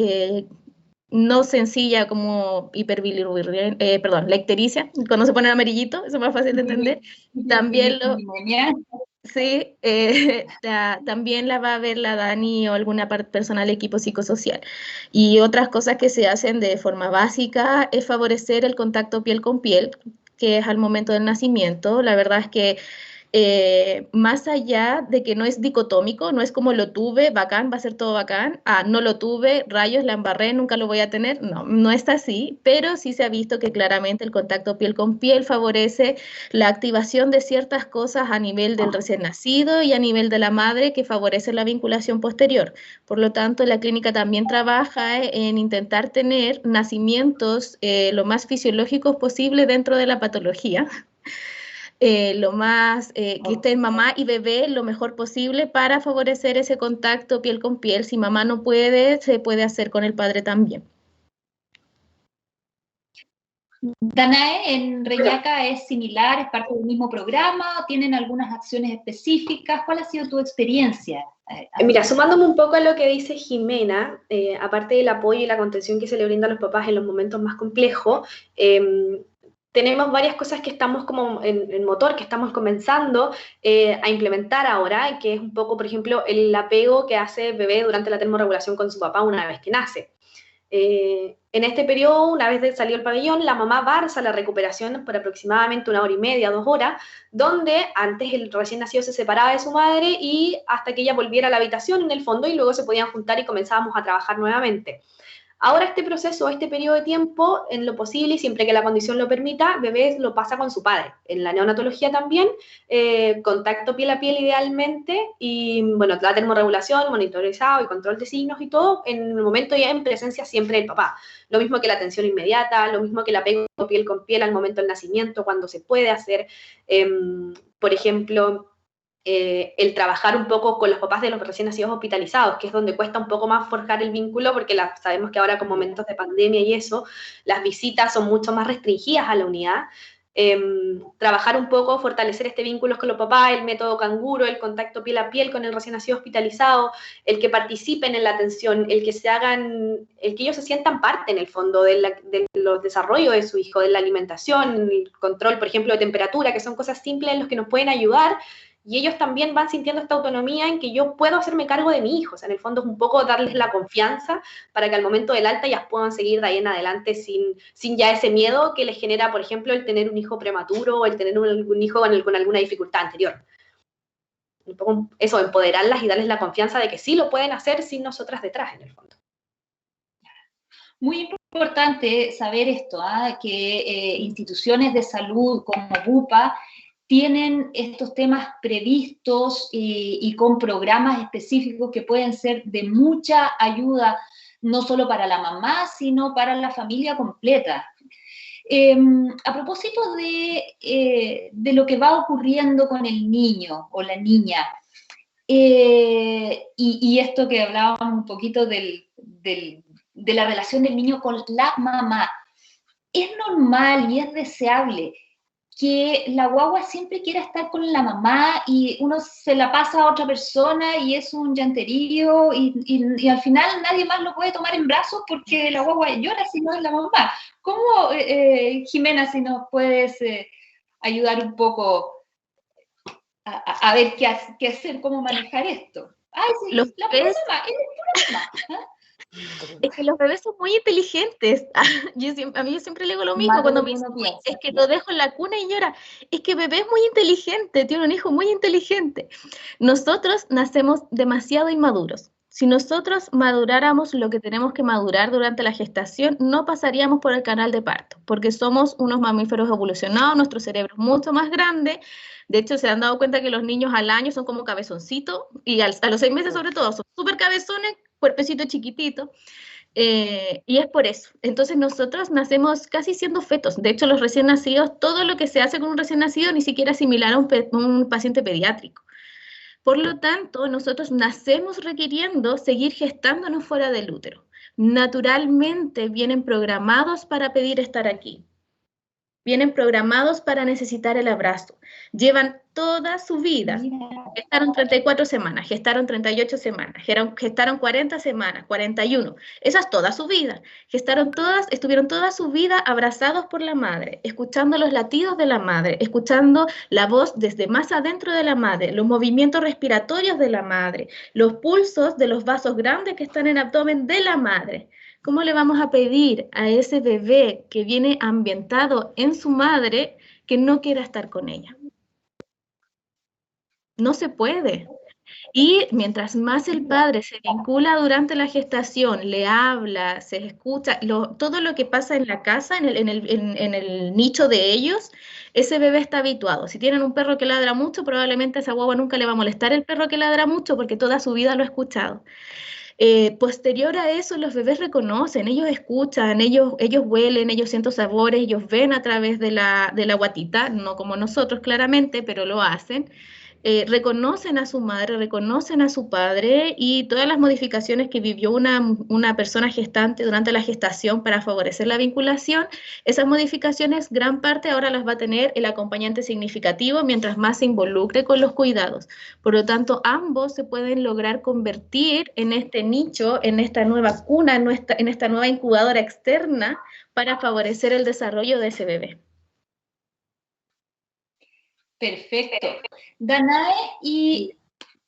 Speaker 2: no sencilla como hiperbilirrubinemia, la ictericia, cuando se pone amarillito, eso es más fácil de entender. También sí, también la va a ver la Dani o alguna persona del equipo psicosocial. Y otras cosas que se hacen de forma básica es favorecer el contacto piel con piel, que es al momento del nacimiento. La verdad es que más allá de que no es dicotómico, no es como lo tuve, bacán, va a ser todo bacán, no lo tuve, rayos, la embarré, nunca lo voy a tener, no está así, pero sí se ha visto que claramente el contacto piel con piel favorece la activación de ciertas cosas a nivel del recién nacido y a nivel de la madre que favorece la vinculación posterior. Por lo tanto, la clínica también trabaja en intentar tener nacimientos lo más fisiológicos posible dentro de la patología. Lo más que estén mamá y bebé lo mejor posible para favorecer ese contacto piel con piel. Si mamá no puede, se puede hacer con el padre también.
Speaker 1: Danae, en Reñaca es similar, es parte del mismo programa, ¿tienen algunas acciones específicas? ¿Cuál ha sido tu experiencia?
Speaker 4: Mira, sumándome un poco a lo que dice Jimena, aparte del apoyo y la contención que se le brinda a los papás en los momentos más complejos, tenemos varias cosas que estamos como en motor, que estamos comenzando a implementar ahora, que es un poco, por ejemplo, el apego que hace el bebé durante la termorregulación con su papá una vez que nace. En este periodo, una vez de salió el pabellón, la mamá va a la recuperación por aproximadamente 1 hora y media, 2 horas, donde antes el recién nacido se separaba de su madre y hasta que ella volviera a la habitación en el fondo y luego se podían juntar y comenzábamos a trabajar nuevamente. Ahora este proceso, este periodo de tiempo, en lo posible y siempre que la condición lo permita, bebé lo pasa con su padre. En la neonatología también, contacto piel a piel idealmente y, bueno, la termorregulación, monitorizado y control de signos y todo, en el momento ya en presencia siempre del papá. Lo mismo que la atención inmediata, lo mismo que el apego piel con piel al momento del nacimiento, cuando se puede hacer, por ejemplo, el trabajar un poco con los papás de los recién nacidos hospitalizados, que es donde cuesta un poco más forjar el vínculo, porque sabemos que ahora con momentos de pandemia y eso, las visitas son mucho más restringidas a la unidad. Trabajar un poco, fortalecer este vínculo con los papás, el método canguro, el contacto piel a piel con el recién nacido hospitalizado, el que participen en la atención, el que ellos se sientan parte en el fondo de los desarrollos de su hijo, de la alimentación, el control, por ejemplo, de temperatura, que son cosas simples en los que nos pueden ayudar. Y ellos también van sintiendo esta autonomía en que yo puedo hacerme cargo de mi hijo. O sea, en el fondo es un poco darles la confianza para que al momento del alta ya puedan seguir de ahí en adelante sin ya ese miedo que les genera, por ejemplo, el tener un hijo prematuro o el tener un hijo con alguna dificultad anterior. Un poco eso, empoderarlas y darles la confianza de que sí lo pueden hacer sin nosotras detrás, en el fondo.
Speaker 1: Muy importante saber esto, que instituciones de salud como Bupa tienen estos temas previstos y con programas específicos que pueden ser de mucha ayuda, no solo para la mamá, sino para la familia completa. A propósito de lo que va ocurriendo con el niño o la niña, y esto que hablábamos un poquito de la relación del niño con la mamá, es normal y es deseable que la guagua siempre quiera estar con la mamá y uno se la pasa a otra persona y es un llanterío y al final nadie más lo puede tomar en brazos porque la guagua llora si no es la mamá. ¿Cómo, Jimena, si nos puedes ayudar un poco a ver qué hacer, cómo manejar esto? Ay, sí,
Speaker 2: los bebés, es que los bebés son muy inteligentes. A mí siempre le digo lo mismo cuando me dicen, es que lo dejo en la cuna y llora. Es que bebé es muy inteligente, tiene un hijo muy inteligente. Nosotros nacemos demasiado inmaduros. Si nosotros maduráramos lo que tenemos que madurar durante la gestación, no pasaríamos por el canal de parto, porque somos unos mamíferos evolucionados, nuestro cerebro es mucho más grande. De hecho, se han dado cuenta que los niños al año son como cabezoncitos, y a los 6 meses sobre todo, son súper cabezones, cuerpecito chiquitito. Y es por eso. Entonces nosotros nacemos casi siendo fetos. De hecho, los recién nacidos, todo lo que se hace con un recién nacido ni siquiera es similar a un paciente pediátrico. Por lo tanto, nosotros nacemos requiriendo seguir gestándonos fuera del útero. Naturalmente vienen programados para pedir estar aquí. Vienen programados para necesitar el abrazo. Llevan toda su vida. Gestaron 34 semanas, gestaron 38 semanas, gestaron 40 semanas, 41. Esa es toda su vida. Estuvieron toda su vida abrazados por la madre, escuchando los latidos de la madre, escuchando la voz desde más adentro de la madre, los movimientos respiratorios de la madre, los pulsos de los vasos grandes que están en el abdomen de la madre. ¿Cómo le vamos a pedir a ese bebé que viene ambientado en su madre que no quiera estar con ella? No se puede. Y mientras más el padre se vincula durante la gestación, le habla, se escucha, todo lo que pasa en la casa, en el nicho de ellos, ese bebé está habituado. Si tienen un perro que ladra mucho, probablemente a esa guagua nunca le va a molestar el perro que ladra mucho porque toda su vida lo ha escuchado. Posterior a eso, los bebés reconocen, ellos escuchan, ellos huelen, ellos sienten sabores, ellos ven a través de la guatita, no como nosotros claramente, pero lo hacen. Reconocen a su madre, reconocen a su padre y todas las modificaciones que vivió una persona gestante durante la gestación para favorecer la vinculación, esas modificaciones gran parte ahora las va a tener el acompañante significativo mientras más se involucre con los cuidados. Por lo tanto, ambos se pueden lograr convertir en este nicho, en esta nueva cuna, en esta nueva incubadora externa para favorecer el desarrollo de ese bebé.
Speaker 1: Perfecto. Danae, ¿y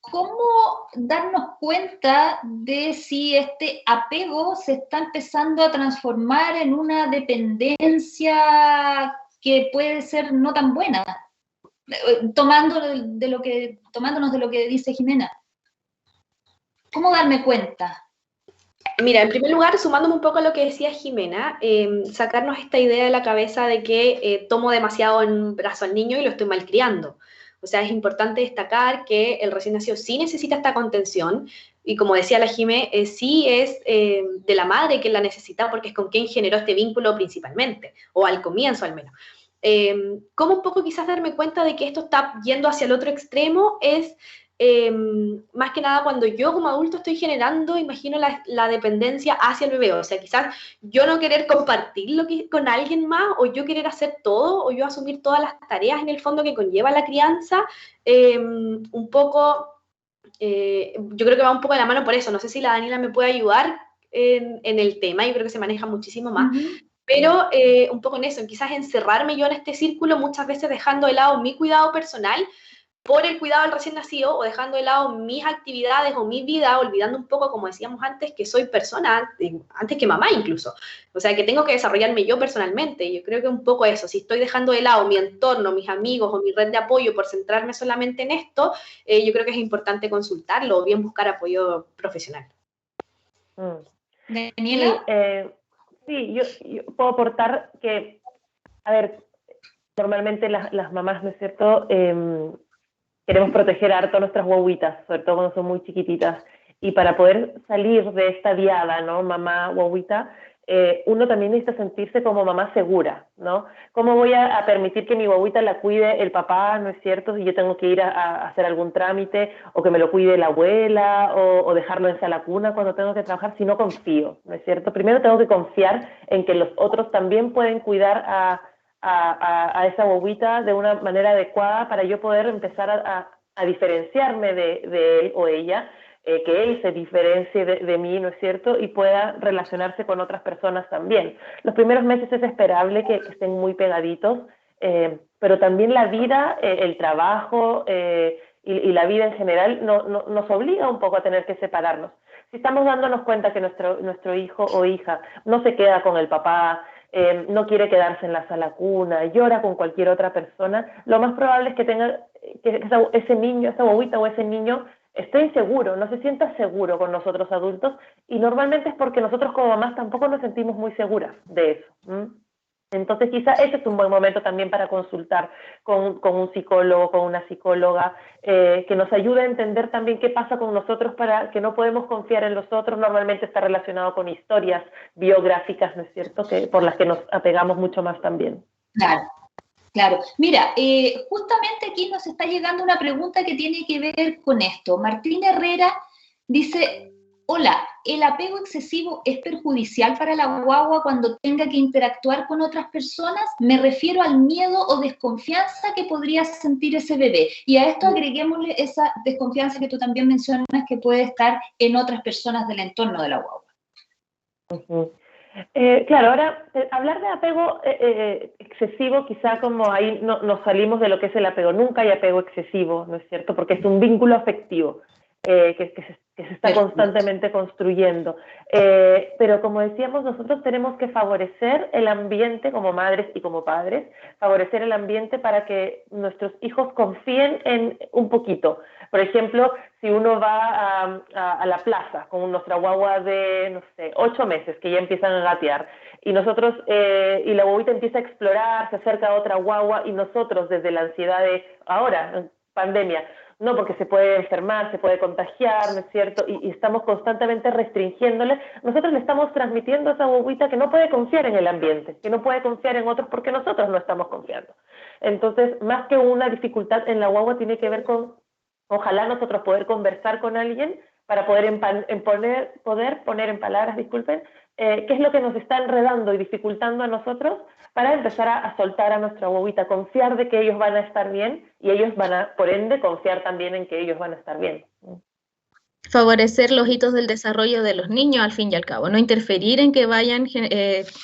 Speaker 1: cómo darnos cuenta de si este apego se está empezando a transformar en una dependencia que puede ser no tan buena? Tomándonos de lo que dice Jimena. ¿Cómo darme cuenta?
Speaker 4: Mira, en primer lugar, sumándome un poco a lo que decía Jimena, sacarnos esta idea de la cabeza de que tomo demasiado en brazo al niño y lo estoy malcriando. O sea, es importante destacar que el recién nacido sí necesita esta contención y como decía la Jimé, sí es de la madre que la necesita porque es con quien generó este vínculo principalmente, o al comienzo al menos. ¿Cómo un poco quizás darme cuenta de que esto está yendo hacia el otro extremo? Es más que nada cuando yo como adulto estoy generando, imagino la dependencia hacia el bebé, o sea, quizás yo no querer compartirlo con alguien más, o yo querer hacer todo, o yo asumir todas las tareas en el fondo que conlleva la crianza, un poco, yo creo que va un poco de la mano por eso, no sé si la Daniela me puede ayudar en el tema, yo creo que se maneja muchísimo más, pero un poco en eso, en quizás encerrarme yo en este círculo, muchas veces dejando de lado mi cuidado personal, por el cuidado del recién nacido o dejando de lado mis actividades o mi vida, olvidando un poco, como decíamos antes, que soy persona, antes que mamá incluso. O sea, que tengo que desarrollarme yo personalmente. Yo creo que un poco eso, si estoy dejando de lado mi entorno, mis amigos o mi red de apoyo por centrarme solamente en esto, yo creo que es importante consultarlo o bien buscar apoyo profesional.
Speaker 1: Daniela.
Speaker 3: Sí, yo puedo aportar que, a ver, normalmente las mamás, ¿no es cierto?, queremos proteger harto a nuestras guaguitas, sobre todo cuando son muy chiquititas, y para poder salir de esta diada, ¿no?, mamá, guaguita, uno también necesita sentirse como mamá segura, ¿no? ¿Cómo voy a permitir que mi guaguita la cuide el papá, ¿no es cierto?, si yo tengo que ir a hacer algún trámite, o que me lo cuide la abuela, o dejarlo en sala cuna cuando tengo que trabajar, si no confío, ¿no es cierto? Primero tengo que confiar en que los otros también pueden cuidar a esa guaguita de una manera adecuada para yo poder empezar a diferenciarme de él o ella, que él se diferencie de mí, ¿no es cierto?, y pueda relacionarse con otras personas también. Los primeros meses es esperable que estén muy pegaditos, pero también la vida, el trabajo y la vida en general nos obliga un poco a tener que separarnos. Si estamos dándonos cuenta que nuestro hijo o hija no se queda con el papá, no quiere quedarse en la sala cuna, llora con cualquier otra persona, lo más probable es que tenga que ese niño, esa guaguita o ese niño esté inseguro, no se sienta seguro con nosotros adultos, y normalmente es porque nosotros como mamás tampoco nos sentimos muy seguras de eso. Entonces quizá ese es un buen momento también para consultar con un psicólogo, con una psicóloga, que nos ayude a entender también qué pasa con nosotros, para que no podemos confiar en los otros. Normalmente está relacionado con historias biográficas, ¿no es cierto?, por las que nos apegamos mucho más también.
Speaker 1: Claro. Claro, mira, justamente aquí nos está llegando una pregunta que tiene que ver con esto. Martín Herrera dice, hola, ¿el apego excesivo es perjudicial para la guagua cuando tenga que interactuar con otras personas? Me refiero al miedo o desconfianza que podría sentir ese bebé. Y a esto agreguémosle esa desconfianza que tú también mencionas, que puede estar en otras personas del entorno de la guagua.
Speaker 3: Uh-huh. Claro, ahora, hablar de apego excesivo, quizá como ahí nos salimos de lo que es el apego. Nunca hay apego excesivo, ¿no es cierto? Porque es un vínculo afectivo que se está constantemente construyendo. Pero como decíamos, nosotros tenemos que favorecer el ambiente como madres y como padres, favorecer el ambiente para que nuestros hijos confíen en un poquito. Por ejemplo, si uno va a la plaza con nuestra guagua de, no sé, 8 meses, que ya empiezan a gatear, y nosotros, y la guaguita empieza a explorar, se acerca a otra guagua, y nosotros desde la ansiedad de ahora, en pandemia, no, porque se puede enfermar, se puede contagiar, ¿no es cierto? Y estamos constantemente restringiéndole. Nosotros le estamos transmitiendo a esa guaguita que no puede confiar en el ambiente, que no puede confiar en otros porque nosotros no estamos confiando. Entonces, más que una dificultad en la guagua, tiene que ver con, ojalá nosotros poder conversar con alguien para poder poner en palabras, disculpen, qué es lo que nos está enredando y dificultando a nosotros, para empezar a soltar a nuestra guaguita, confiar de que ellos van a estar bien, y ellos van a, por ende, confiar también en que ellos van a estar bien.
Speaker 2: Favorecer los hitos del desarrollo de los niños, al fin y al cabo, no interferir en que vayan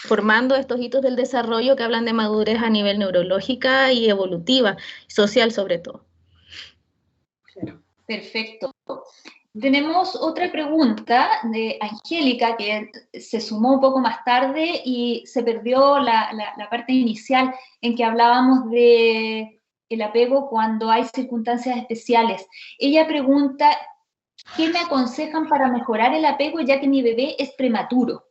Speaker 2: formando estos hitos del desarrollo que hablan de madurez a nivel neurológica y evolutiva, social sobre todo.
Speaker 1: Perfecto. Tenemos otra pregunta de Angélica, que se sumó un poco más tarde y se perdió la parte inicial en que hablábamos de el apego cuando hay circunstancias especiales. Ella pregunta, ¿qué me aconsejan para mejorar el apego ya que mi bebé es prematuro?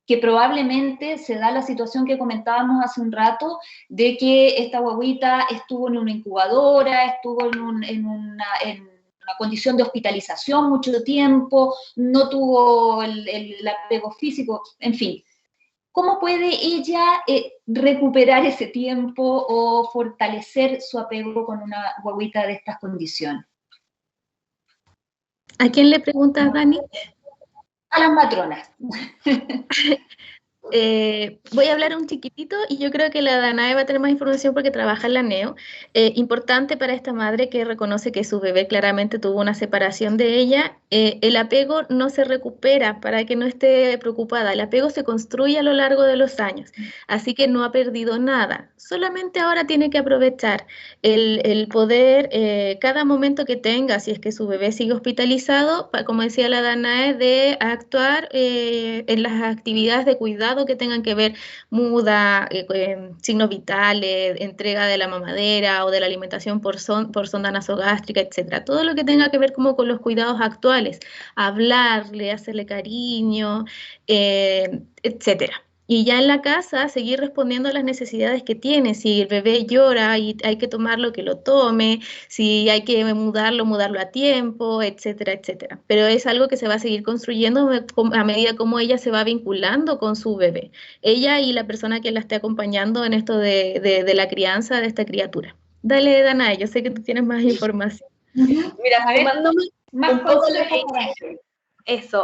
Speaker 1: Que probablemente se da la situación que comentábamos hace un rato, de que esta guaguita estuvo en una incubadora, estuvo en una condición de hospitalización mucho tiempo, no tuvo el apego físico, en fin. ¿Cómo puede ella recuperar ese tiempo o fortalecer su apego con una guaguita de estas condiciones?
Speaker 2: ¿A quién le preguntas, Dani?
Speaker 1: A las matronas.
Speaker 2: Voy a hablar un chiquitito y yo creo que la Danae va a tener más información porque trabaja en la NEO. Importante para esta madre que reconoce que su bebé claramente tuvo una separación de ella. El apego no se recupera, para que no esté preocupada. El apego se construye a lo largo de los años, así que no ha perdido nada. Solamente ahora tiene que aprovechar el poder, cada momento que tenga, si es que su bebé sigue hospitalizado, como decía la Danae, de actuar en las actividades de cuidado que tengan que ver, muda, signos vitales, entrega de la mamadera o de la alimentación por sonda nasogástrica, etcétera. Todo lo que tenga que ver como con los cuidados actuales, hablarle, hacerle cariño, etcétera. Y ya en la casa, seguir respondiendo a las necesidades que tiene. Si el bebé llora y hay que tomarlo, que lo tome. Si hay que mudarlo a tiempo, etcétera, etcétera. Pero es algo que se va a seguir construyendo a medida como ella se va vinculando con su bebé. Ella y la persona que la esté acompañando en esto de la crianza de esta criatura. Dale, Danae, yo sé que tú tienes más información.
Speaker 4: Mira, sumándome un poco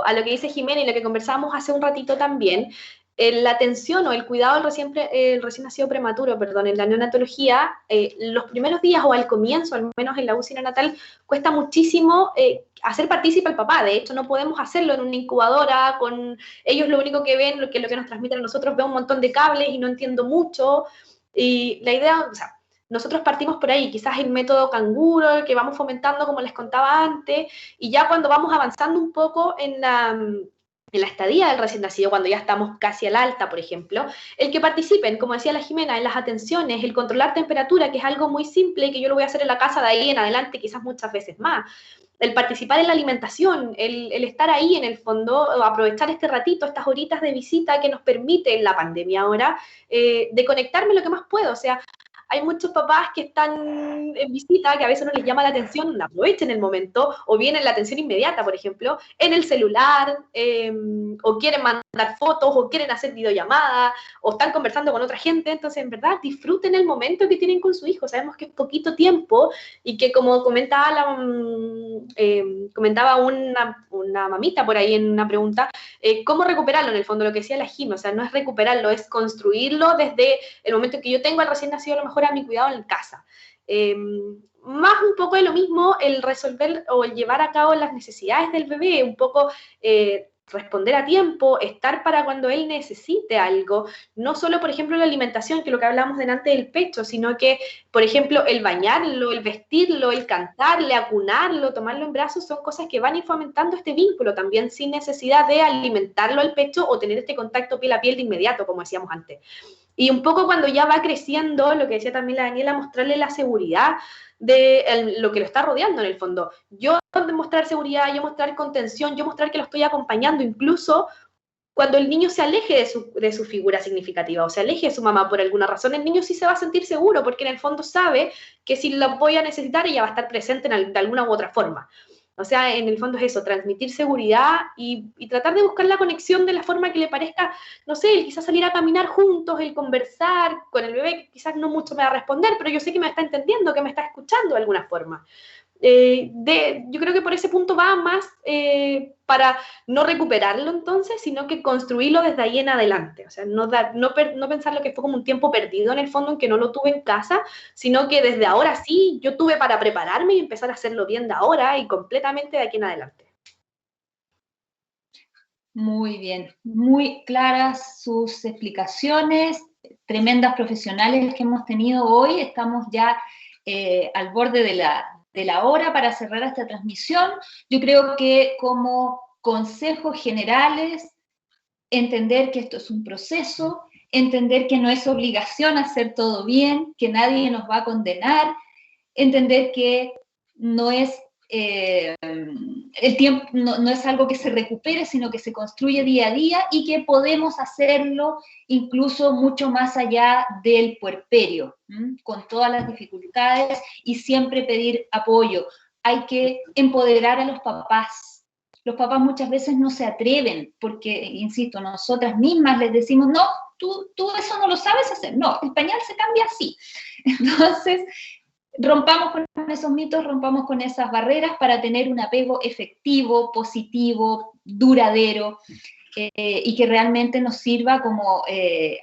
Speaker 4: a lo que dice Jimena y lo que conversábamos hace un ratito también, la atención o el cuidado del recién nacido prematuro, en la neonatología, los primeros días o al comienzo, al menos en la UCI neonatal, cuesta muchísimo hacer partícipe al papá. De hecho, no podemos hacerlo en una incubadora, con ellos lo único que ven, lo que nos transmiten a nosotros, veo un montón de cables y no entiendo mucho. Y la idea, o sea, nosotros partimos por ahí, quizás el método canguro, el que vamos fomentando, como les contaba antes, y ya cuando vamos avanzando un poco en la estadía del recién nacido, cuando ya estamos casi al alta, por ejemplo, el que participen, como decía la Jimena, en las atenciones, el controlar temperatura, que es algo muy simple y que yo lo voy a hacer en la casa de ahí en adelante, quizás muchas veces más. el participar en la alimentación, el estar ahí en el fondo, aprovechar este ratito, estas horitas de visita que nos permite en la pandemia ahora, de conectarme lo que más puedo. O sea, hay muchos papás que están en visita, que a veces no les llama la atención, aprovechen el momento, o vienen la atención inmediata, por ejemplo, en el celular, o quieren mandar fotos, o quieren hacer videollamadas, o están conversando con otra gente. Entonces, en verdad, disfruten el momento que tienen con su hijo. Sabemos que es poquito tiempo, y que como comentaba una mamita por ahí en una pregunta, ¿cómo recuperarlo? En el fondo, lo que decía la Jim, o sea, no es recuperarlo, es construirlo desde el momento que yo tengo al recién nacido, a lo mejor a mi cuidado en casa. Más un poco de lo mismo, el resolver o el llevar a cabo las necesidades del bebé, un poco responder a tiempo, estar para cuando él necesite algo, no solo, por ejemplo, la alimentación, que es lo que hablamos delante del pecho, sino que, por ejemplo, el bañarlo, el vestirlo, el cantarle, acunarlo, tomarlo en brazos, son cosas que van a ir fomentando este vínculo también, sin necesidad de alimentarlo al pecho o tener este contacto piel a piel de inmediato, como decíamos antes. Y un poco cuando ya va creciendo, lo que decía también la Daniela, mostrarle la seguridad de lo que lo está rodeando en el fondo. Yo mostrar seguridad, yo mostrar contención, yo mostrar que lo estoy acompañando, incluso cuando el niño se aleje de su figura significativa o se aleje de su mamá por alguna razón, el niño sí se va a sentir seguro, porque en el fondo sabe que si la voy a necesitar, ella va a estar presente de alguna u otra forma. O sea, en el fondo es eso, transmitir seguridad y tratar de buscar la conexión de la forma que le parezca, no sé, el quizás salir a caminar juntos, el conversar con el bebé, que quizás no mucho me va a responder, pero yo sé que me está entendiendo, que me está escuchando de alguna forma. Yo creo que por ese punto va más para no recuperarlo entonces, sino que construirlo desde ahí en adelante. O sea, no pensar lo que fue como un tiempo perdido en el fondo en que no lo tuve en casa, sino que desde ahora sí yo tuve para prepararme y empezar a hacerlo bien de ahora y completamente de aquí en adelante.
Speaker 1: Muy bien, muy claras sus explicaciones, tremendas profesionales que hemos tenido hoy. Estamos ya al borde de la hora para cerrar esta transmisión. Yo creo que como consejos generales, entender que esto es un proceso, entender que no es obligación hacer todo bien, que nadie nos va a condenar, entender que no es el tiempo, no es algo que se recupere, sino que se construye día a día y que podemos hacerlo incluso mucho más allá del puerperio, con todas las dificultades, y siempre pedir apoyo. Hay que empoderar a los papás. Los papás muchas veces no se atreven porque, insisto, nosotras mismas les decimos, no, tú eso no lo sabes hacer. No, el pañal se cambia así. Entonces, rompamos con esos mitos, rompamos con esas barreras para tener un apego efectivo, positivo, duradero, y que realmente nos sirva, como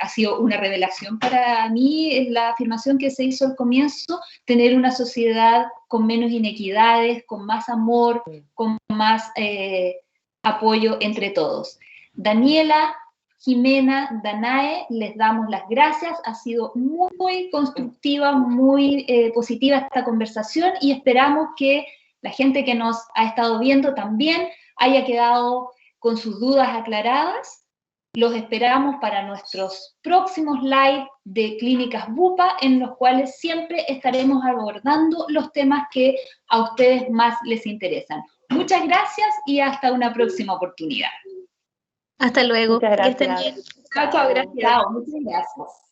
Speaker 1: ha sido una revelación para mí, es la afirmación que se hizo al comienzo, tener una sociedad con menos inequidades, con más amor, con más apoyo entre todos. Daniela, Jimena, Danae, les damos las gracias. Ha sido muy constructiva, muy positiva esta conversación, y esperamos que la gente que nos ha estado viendo también haya quedado con sus dudas aclaradas. Los esperamos para nuestros próximos live de Clínicas Bupa, en los cuales siempre estaremos abordando los temas que a ustedes más les interesan. Muchas gracias y hasta una próxima oportunidad.
Speaker 2: Hasta luego.
Speaker 3: Muchas gracias.
Speaker 2: Que estén bien.
Speaker 4: Chao, gracias.
Speaker 1: Chao, muchas gracias.